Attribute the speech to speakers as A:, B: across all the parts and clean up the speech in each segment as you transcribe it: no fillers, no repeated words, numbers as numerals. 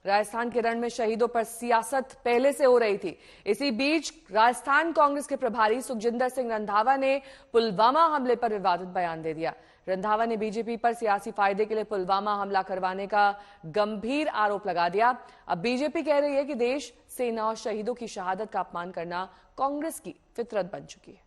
A: राजस्थान के रण में शहीदों पर सियासत पहले से हो रही थी। इसी बीच राजस्थान कांग्रेस के प्रभारी सुखजिंदर सिंह रंधावा ने पुलवामा हमले पर विवादित बयान दे दिया। रंधावा ने बीजेपी पर सियासी फायदे के लिए पुलवामा हमला करवाने का गंभीर आरोप लगा दिया। अब बीजेपी कह रही है कि देश, सेना और शहीदों की शहादत का अपमान करना कांग्रेस की फितरत बन चुकी है।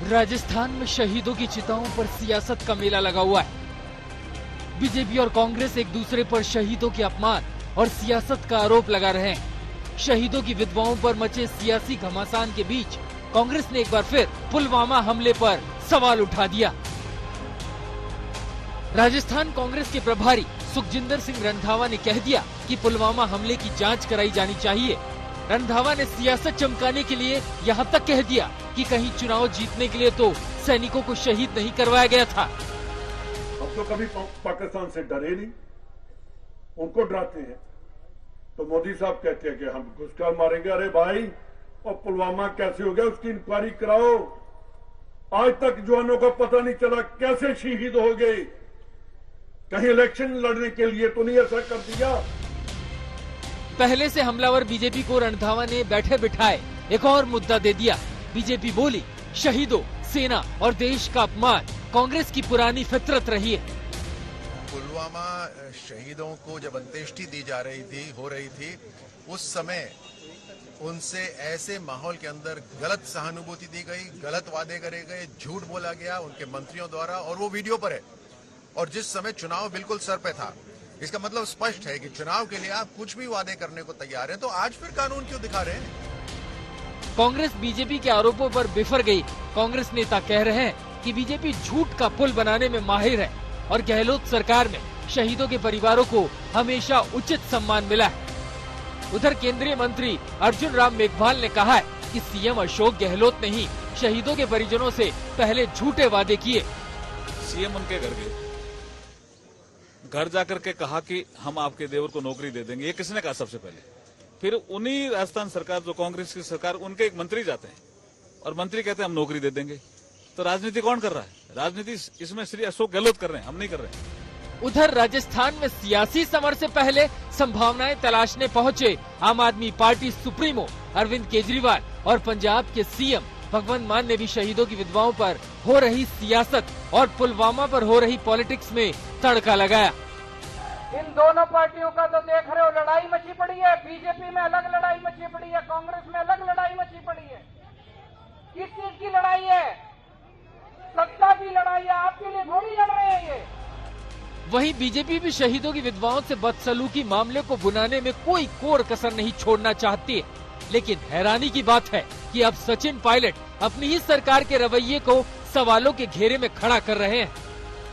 B: राजस्थान में शहीदों की चिताओं पर सियासत का मेला लगा हुआ है। बीजेपी और कांग्रेस एक दूसरे पर शहीदों के अपमान और सियासत का आरोप लगा रहे हैं। शहीदों की विधवाओं पर मचे सियासी घमासान के बीच कांग्रेस ने एक बार फिर पुलवामा हमले पर सवाल उठा दिया। राजस्थान कांग्रेस के प्रभारी सुखजिंदर सिंह रंधावा ने कह दिया कि पुलवामा हमले की जांच कराई जानी चाहिए। रंधावा ने सियासत चमकाने के लिए यहाँ तक कह दिया कि कहीं चुनाव जीतने के लिए तो सैनिकों को शहीद नहीं करवाया गया था।
C: अब तो कभी पाकिस्तान से डरे नहीं, उनको डराते हैं। तो मोदी साहब कहते हैं कि हम घुसकर मारेंगे। अरे भाई, और पुलवामा कैसे हो गया उसकी इंक्वायरी कराओ। आज तक जवानों का पता नहीं चला कैसे शहीद हो गए। कहीं इलेक्शन लड़ने के लिए तो नहीं ऐसा कर दिया।
B: पहले से हमलावर बीजेपी को रंधावा ने बैठे बिठाए एक और मुद्दा दे दिया। बीजेपी बोली, शहीदों, सेना और देश का अपमान कांग्रेस की पुरानी फितरत रही है।
D: पुलवामा शहीदों को जब अंत्येष्टि दी जा रही थी, हो रही थी, उस समय उनसे ऐसे माहौल के अंदर गलत सहानुभूति दी गई, गलत वादे करे गए, झूठ बोला गया उनके मंत्रियों द्वारा, और वो वीडियो पर है। और जिस समय चुनाव बिल्कुल सर पे था, इसका मतलब स्पष्ट है कि चुनाव के लिए आप कुछ भी वादे करने को तैयार हैं, तो आज फिर कानून क्यों दिखा रहे हैं?
B: कांग्रेस बीजेपी के आरोपों पर बिफर गई। कांग्रेस नेता कह रहे हैं कि बीजेपी झूठ का पुल बनाने में माहिर है और गहलोत सरकार में शहीदों के परिवारों को हमेशा उचित सम्मान मिला है। उधर केंद्रीय मंत्री अर्जुन राम मेघवाल ने कहा है कि सीएम अशोक गहलोत ने ही शहीदों के परिजनों से पहले झूठे वादे किए।
E: सीएम उनके घर जाकर के कहा कि हम आपके देवर को नौकरी दे देंगे। ये किसने कहा सबसे पहले? फिर उन्हीं राजस्थान सरकार, जो कांग्रेस की सरकार, उनके एक मंत्री जाते हैं और मंत्री कहते हैं हम नौकरी दे देंगे। तो राजनीति कौन कर रहा है? राजनीति इसमें श्री अशोक गहलोत कर रहे हैं, हम नहीं कर रहे हैं।
B: उधर राजस्थान में सियासी समर से पहले संभावनाएं तलाशने पहुंचे आम आदमी पार्टी सुप्रीमो अरविंद केजरीवाल और पंजाब के सीएम भगवंत मान ने भी शहीदों की विधवाओं पर हो रही सियासत और पुलवामा पर हो रही पॉलिटिक्स में तड़का लगाया।
F: इन दोनों पार्टियों का तो देख रहे हो, लड़ाई मची पड़ी है। बीजेपी में अलग लड़ाई मची पड़ी है, कांग्रेस में अलग लड़ाई मची पड़ी है। किस चीज की लड़ाई है? सत्ता की लड़ाई है। आपके लिए थोड़ी लड़ रहे हैं ये।
B: वहीं बीजेपी भी शहीदों की विधवाओं से बदसलूकी मामले को भुनाने में कोई कोर कसर नहीं छोड़ना चाहती है। लेकिन हैरानी की बात है कि अब सचिन पायलट अपनी ही सरकार के रवैये को सवालों के घेरे में खड़ा कर रहे हैं।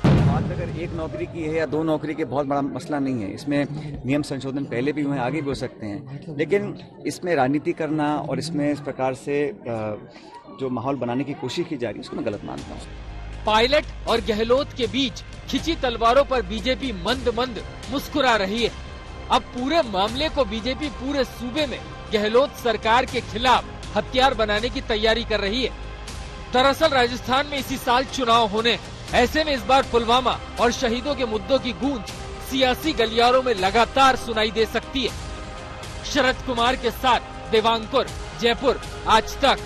G: बात अगर एक नौकरी की है या दो नौकरी के, बहुत बड़ा मसला नहीं है। इसमें नियम संशोधन पहले भी हुए, आगे भी हो सकते हैं। लेकिन इसमें राजनीति करना और इसमें इस प्रकार से जो माहौल बनाने की कोशिश की जा रही है, उसको मैं गलत मानता हूँ।
B: पायलट और गहलोत के बीच खिंची तलवारों पर बीजेपी मंद मंद मुस्कुरा रही है। अब पूरे मामले को बीजेपी पूरे सूबे में गहलोत सरकार के खिलाफ हथियार बनाने की तैयारी कर रही है। दरअसल राजस्थान में इसी साल चुनाव होने हैं। ऐसे में इस बार पुलवामा और शहीदों के मुद्दों की गूंज सियासी गलियारों में लगातार सुनाई दे सकती है। शरद कुमार के साथ देवांकुर, जयपुर, आज तक।